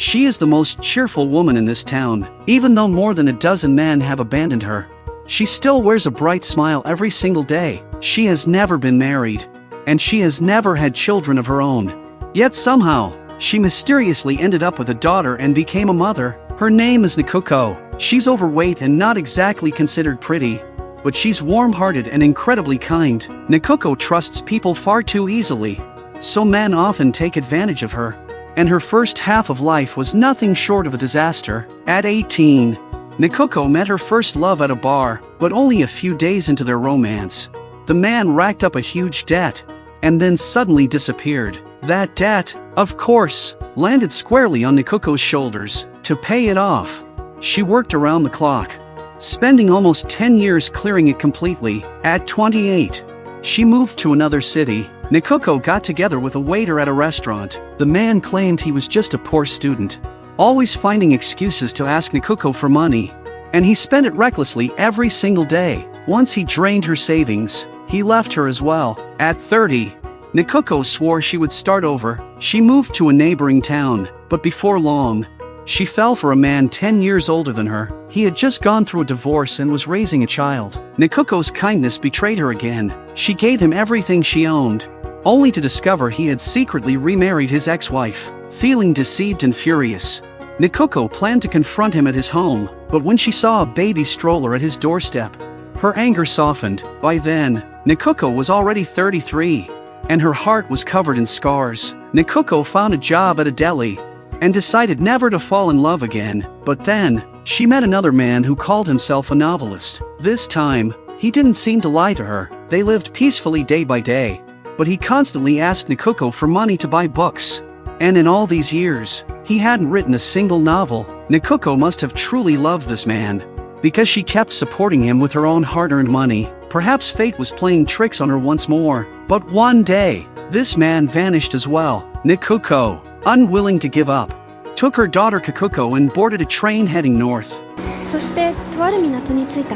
She is the most cheerful woman in this town, even though more than a dozen men have abandoned her. She still wears a bright smile every single day. She has never been married, and she has never had children of her own. Yet somehow, she mysteriously ended up with a daughter and became a mother. Her name is Nikoko. She's overweight and not exactly considered pretty, but she's warm-hearted and incredibly kind. Nikoko trusts people far too easily, so men often take advantage of her. And her first half of life was nothing short of a disaster. At 18, Nikoko met her first love at a bar, but only a few days into their romance, the man racked up a huge debt, and then suddenly disappeared. That debt, of course, landed squarely on Nikoko's shoulders. To pay it off, she worked around the clock, spending almost 10 years clearing it completely. At 28, she moved to another city. Nikoko got together with a waiter at a restaurant. The man claimed he was just a poor student, always finding excuses to ask Nikoko for money, and he spent it recklessly every single day. Once he drained her savings, he left her as well. At 30, Nikoko swore she would start over. She moved to a neighboring town, but before long, she fell for a man 10 years older than her. He had just gone through a divorce and was raising a child. Nikoko's kindness betrayed her again. She gave him everything she owned, only to discover he had secretly remarried his ex-wife. Feeling deceived and furious, Nikoko planned to confront him at his home, but when she saw a baby stroller at his doorstep, her anger softened. By then, Nikoko was already 33, and her heart was covered in scars. Nikoko found a job at a deli, and decided never to fall in love again. But then, she met another man who called himself a novelist. This time, he didn't seem to lie to her. They lived peacefully day by day, but he constantly asked Nikoko for money to buy books. And in all these years, he hadn't written a single novel. Nikoko must have truly loved this man, because she kept supporting him with her own hard-earned money. Perhaps fate was playing tricks on her once more. But one day, this man vanished as well. Nikoko, unwilling to give up, took her daughter Kikuko and boarded a train heading north. そしてとある港に着いた。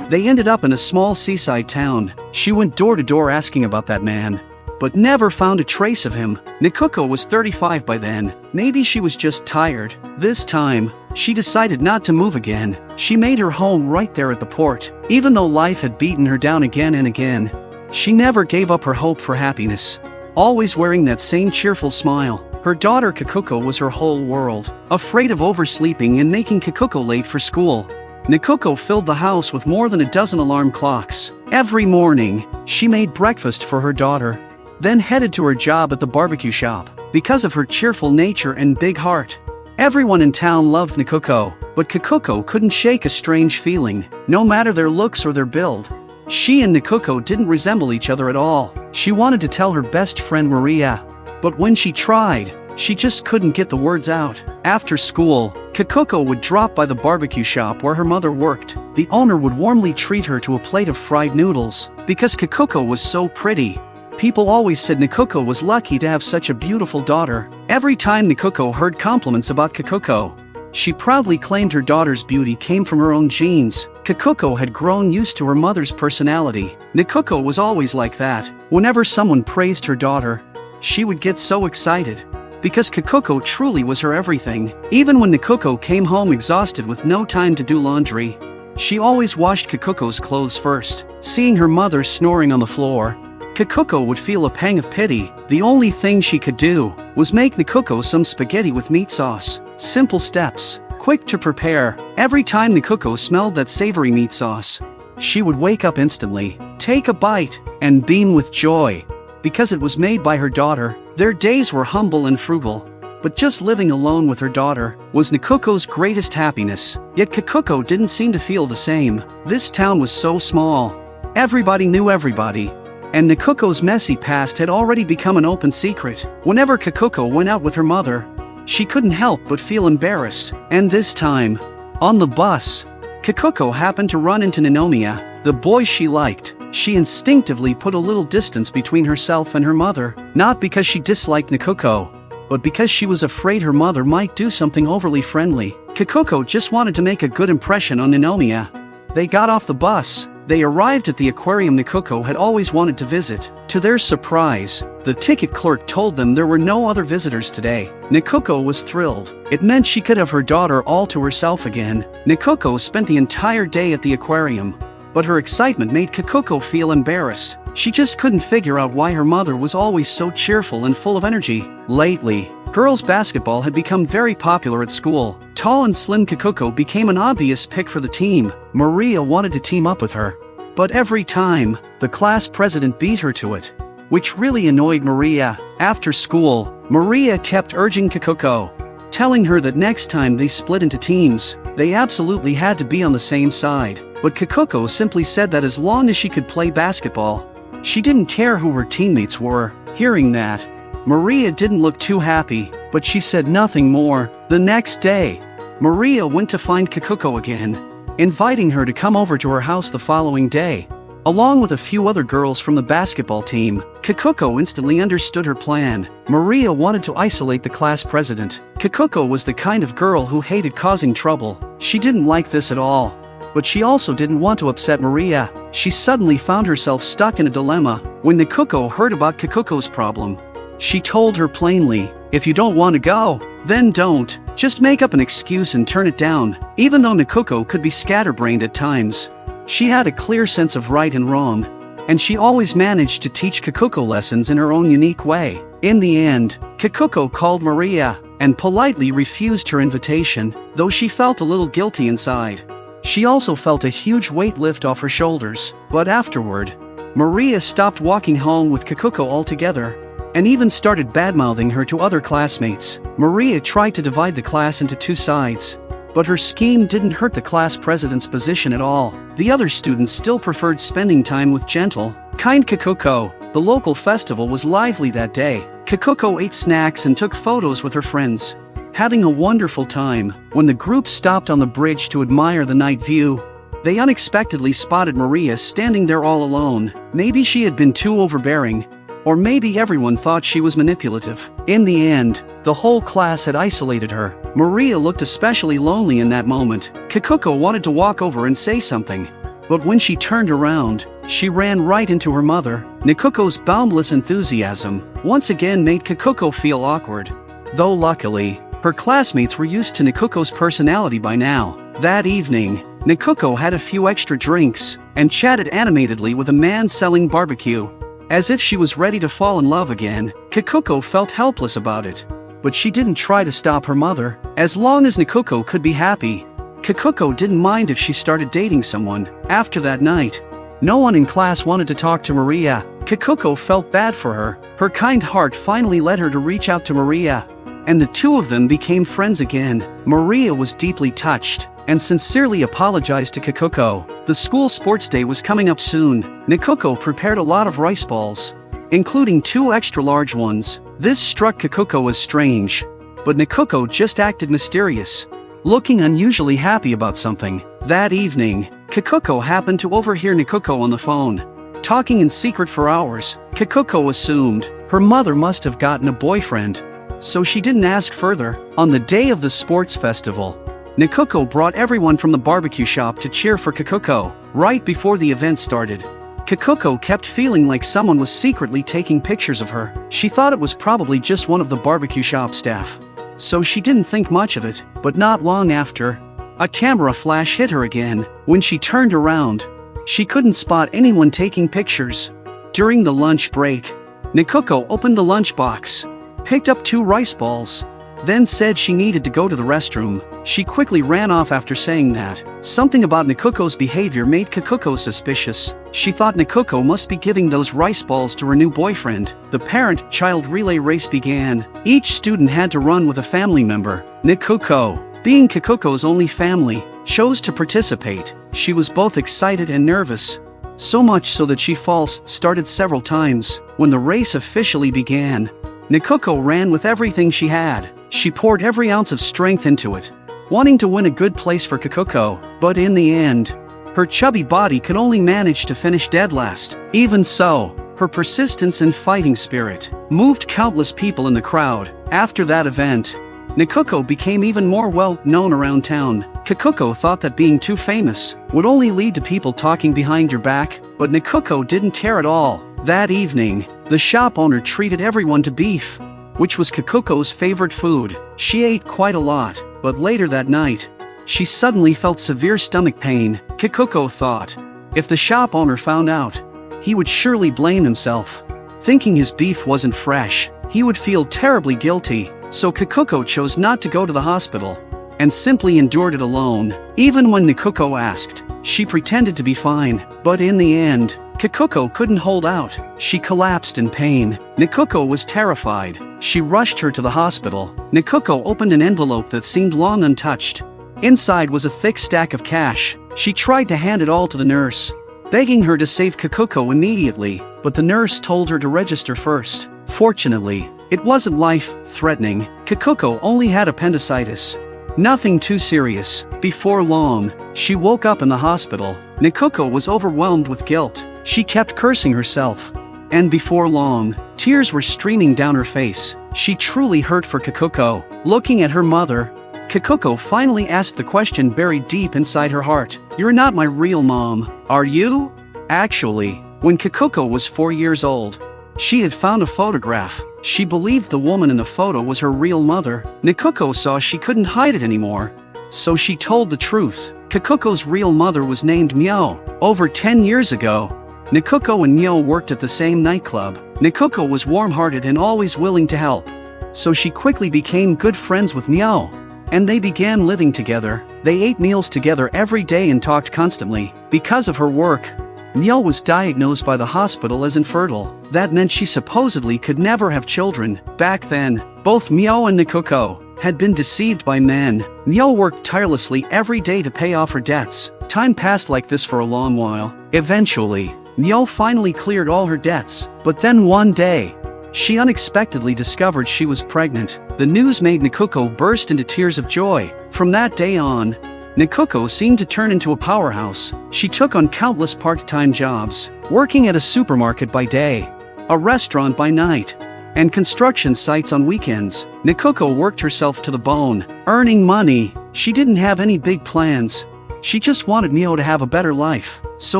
They ended up in a small seaside town. She went door to door asking about that man, but never found a trace of him. Nikoko was 35 by then. Maybe she was just tired. This time, she decided not to move again. She made her home right there at the port. Even though life had beaten her down again and again, she never gave up her hope for happiness, always wearing that same cheerful smile. Her daughter Kikuko was her whole world. Afraid of oversleeping and making Kikuko late for school, Nikoko filled the house with more than a dozen alarm clocks. Every morning, she made breakfast for her daughter, then headed to her job at the barbecue shop. Because of her cheerful nature and big heart, everyone in town loved Nikoko, but Kikuko couldn't shake a strange feeling. No matter their looks or their build, she and Nikoko didn't resemble each other at all. She wanted to tell her best friend Maria, but when she tried, she just couldn't get the words out. After school, Kikuko would drop by the barbecue shop where her mother worked. The owner would warmly treat her to a plate of fried noodles. Because Kikuko was so pretty, people always said Nikoko was lucky to have such a beautiful daughter. Every time Nikoko heard compliments about Kikuko, she proudly claimed her daughter's beauty came from her own genes. Kikuko had grown used to her mother's personality. Nikoko was always like that. Whenever someone praised her daughter, she would get so excited, because Kikuko truly was her everything. Even when Nikoko came home exhausted with no time to do laundry, she always washed Kikuko's clothes first. Seeing her mother snoring on the floor, Kikuko would feel a pang of pity. The only thing she could do was make Nikoko some spaghetti with meat sauce. Simple steps, quick to prepare. Every time Nikoko smelled that savory meat sauce, she would wake up instantly, take a bite, and beam with joy. Because it was made by her daughter, their days were humble and frugal, but just living alone with her daughter was Nikoko's greatest happiness. Yet Kikuko didn't seem to feel the same. This town was so small. Everybody knew everybody, and Nikoko's messy past had already become an open secret. Whenever Kikuko went out with her mother, she couldn't help but feel embarrassed. And this time, on the bus, Kikuko happened to run into Ninomiya, the boy she liked. She instinctively put a little distance between herself and her mother, not because she disliked Nikoko, but because she was afraid her mother might do something overly friendly. Kikuko just wanted to make a good impression on Ninomiya. They got off the bus, They arrived at the aquarium Nikoko had always wanted to visit. To their surprise, the ticket clerk told them there were no other visitors today. Nikoko was thrilled. It meant she could have her daughter all to herself again. Nikoko spent the entire day at the aquarium, but her excitement made Kikuko feel embarrassed. She just couldn't figure out why her mother was always so cheerful and full of energy. Lately, girls' basketball had become very popular at school. Tall and slim Kikuko became an obvious pick for the team. Maria wanted to team up with her, but every time, the class president beat her to it, which really annoyed Maria. After school, Maria kept urging Kikuko, telling her that next time they split into teams, they absolutely had to be on the same side. But Kikuko simply said that as long as she could play basketball, she didn't care who her teammates were. Hearing that, Maria didn't look too happy, but she said nothing more. The next day, Maria went to find Kikuko again, inviting her to come over to her house the following day. Along with a few other girls from the basketball team, Kikuko instantly understood her plan. Maria wanted to isolate the class president. Kikuko was the kind of girl who hated causing trouble. She didn't like this at all, but she also didn't want to upset Maria. She suddenly found herself stuck in a dilemma when Nikoko heard about Kikuko's problem. She told her plainly, "If you don't want to go, then don't. Just make up an excuse and turn it down." Even though Nikoko could be scatterbrained at times, she had a clear sense of right and wrong, and she always managed to teach Kikuko lessons in her own unique way. In the end, Kikuko called Maria and politely refused her invitation, though she felt a little guilty inside. She also felt a huge weight lift off her shoulders. But afterward, Maria stopped walking home with Kikuko altogether, and even started badmouthing her to other classmates. Maria tried to divide the class into two sides, but her scheme didn't hurt the class president's position at all. The other students still preferred spending time with gentle, kind Kikuko. The local festival was lively that day. Kikuko ate snacks and took photos with her friends, having a wonderful time. When the group stopped on the bridge to admire the night view, they unexpectedly spotted Maria standing there all alone. Maybe she had been too overbearing, or maybe everyone thought she was manipulative. In the end, the whole class had isolated her. Maria looked especially lonely in that moment. Kikuko wanted to walk over and say something, but when she turned around, she ran right into her mother. Nikuko's boundless enthusiasm once again made Kikuko feel awkward, though luckily, her classmates were used to Nikuko's personality by now. That evening, Nikoko had a few extra drinks and chatted animatedly with a man selling barbecue. As if she was ready to fall in love again, Kikuko felt helpless about it, but she didn't try to stop her mother. As long as Nikoko could be happy, Kikuko didn't mind if she started dating someone. After that night, no one in class wanted to talk to Maria. Kikuko felt bad for her. Her kind heart finally led her to reach out to Maria, and the two of them became friends again. Maria was deeply touched and sincerely apologized to Kikuko. The school sports day was coming up soon. Nikoko prepared a lot of rice balls, including 2 extra large ones. This struck Kikuko as strange, but Nikoko just acted mysterious, looking unusually happy about something. That evening, Kikuko happened to overhear Nikoko on the phone, talking in secret for hours. Kikuko assumed her mother must have gotten a boyfriend, so she didn't ask further. On the day of the sports festival, Nikoko brought everyone from the barbecue shop to cheer for Kikuko. Right before the event started, Kikuko kept feeling like someone was secretly taking pictures of her. She thought it was probably just one of the barbecue shop staff, so she didn't think much of it. But not long after, a camera flash hit her again. When she turned around, she couldn't spot anyone taking pictures. During the lunch break, Nikoko opened the lunchbox, picked up 2 rice balls, then said she needed to go to the restroom. She quickly ran off after saying that. Something about Nikoko's behavior made Kikuko suspicious. She thought Nikoko must be giving those rice balls to her new boyfriend. The parent-child relay race began. Each student had to run with a family member. Nikoko, being Kikuko's only family, chose to participate. She was both excited and nervous, so much so that she false started several times. When the race officially began, Nikoko ran with everything she had. She poured every ounce of strength into it, wanting to win a good place for Kikuko. But in the end, her chubby body could only manage to finish dead last. Even so, her persistence and fighting spirit moved countless people in the crowd. After that event, Nikoko became even more well known around town. Kikuko thought that being too famous would only lead to people talking behind your back, but Nikoko didn't care at all. That evening, the shop owner treated everyone to beef, which was Kikuko's favorite food. She ate quite a lot, but later that night, she suddenly felt severe stomach pain. Kikuko thought, if the shop owner found out, he would surely blame himself. Thinking his beef wasn't fresh, he would feel terribly guilty, so Kikuko chose not to go to the hospital and simply endured it alone. Even when Nikoko asked, she pretended to be fine, but in the end, Kikuko couldn't hold out. She collapsed in pain. Nikoko was terrified. She rushed her to the hospital. Nikoko opened an envelope that seemed long untouched. Inside was a thick stack of cash. She tried to hand it all to the nurse, begging her to save Kikuko immediately, but the nurse told her to register first. Fortunately, it wasn't life-threatening. Kikuko only had appendicitis. Nothing too serious. Before long, she woke up in the hospital. Nikoko was overwhelmed with guilt. She kept cursing herself. And before long, tears were streaming down her face. She truly hurt for Kikuko. Looking at her mother, Kikuko finally asked the question buried deep inside her heart. "You're not my real mom, are you?" Actually, when Kikuko was 4 years old, she had found a photograph. She believed the woman in the photo was her real mother. Nikoko saw she couldn't hide it anymore, so she told the truth. Kikuko's real mother was named Myo. Over 10 years ago, Nikoko and Myo worked at the same nightclub. Nikoko was warm-hearted and always willing to help, so she quickly became good friends with Myo, and they began living together. They ate meals together every day and talked constantly. Because of her work, Myo was diagnosed by the hospital as infertile. That meant she supposedly could never have children. Back then, both Myo and Nikoko had been deceived by men. Myo worked tirelessly every day to pay off her debts. Time passed like this for a long while. Eventually, Myo finally cleared all her debts, but then one day, she unexpectedly discovered she was pregnant. The news made Nikoko burst into tears of joy. From that day on, Nikoko seemed to turn into a powerhouse. She took on countless part-time jobs, working at a supermarket by day, a restaurant by night, and construction sites on weekends. Nikoko worked herself to the bone, earning money. She didn't have any big plans. She just wanted Myo to have a better life. So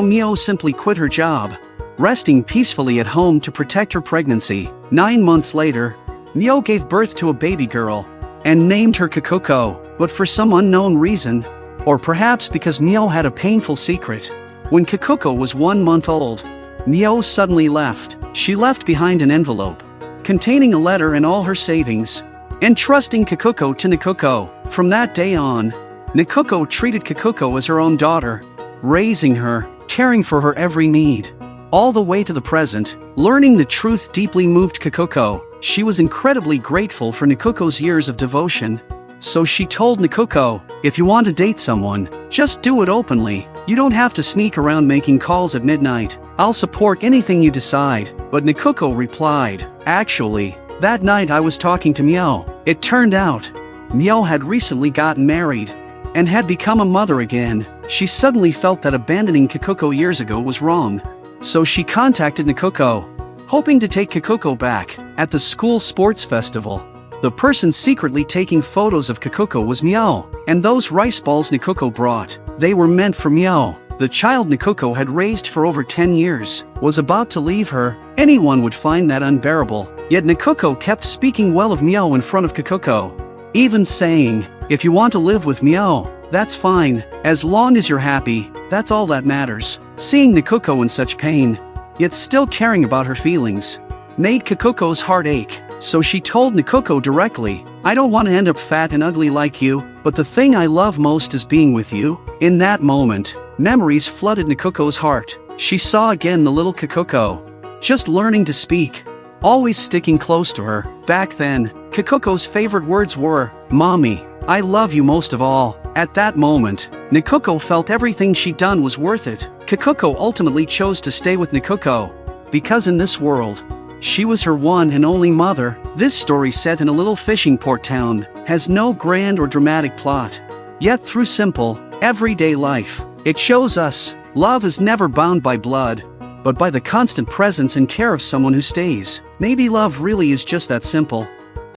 Myo simply quit her job, resting peacefully at home to protect her pregnancy. 9 months later, Myo gave birth to a baby girl and named her Kikuko. But for some unknown reason, or perhaps because Myo had a painful secret, when Kikuko was 1 month old, Myo suddenly left. She left behind an envelope containing a letter and all her savings, entrusting Kikuko to Nikoko. From that day on, Nikoko treated Kikuko as her own daughter, raising her, caring for her every need. All the way to the present, learning the truth deeply moved Kikuko. She was incredibly grateful for Nikoko's years of devotion. So she told Nikoko, if you want to date someone, just do it openly. You don't have to sneak around making calls at midnight. I'll support anything you decide. But Nikoko replied, actually, that night I was talking to Myo. It turned out, Myo had recently gotten married and had become a mother again. She suddenly felt that abandoning Kikuko years ago was wrong. So she contacted Nikoko, hoping to take Kikuko back. At the school sports festival, the person secretly taking photos of Kikuko was Myo, and those rice balls Nikoko brought, they were meant for Myo. The child Nikoko had raised for over 10 years was about to leave her. Anyone would find that unbearable. Yet Nikoko kept speaking well of Myo in front of Kikuko, even saying, if you want to live with Myo, that's fine. As long as you're happy, that's all that matters. Seeing Nikoko in such pain, yet still caring about her feelings, made Kikuko's heart ache. So she told Nikoko directly, I don't want to end up fat and ugly like you, but the thing I love most is being with you. In that moment, memories flooded Nikoko's heart. She saw again the little Kikuko, just learning to speak, always sticking close to her. Back then, Kikuko's favorite words were, Mommy, I love you most of all. At that moment, Nikoko felt everything she'd done was worth it. Kikuko ultimately chose to stay with Nikoko, because in this world, she was her one and only mother. This story, set in a little fishing port town, has no grand or dramatic plot. Yet through simple, everyday life, it shows us, love is never bound by blood, but by the constant presence and care of someone who stays. Maybe love really is just that simple.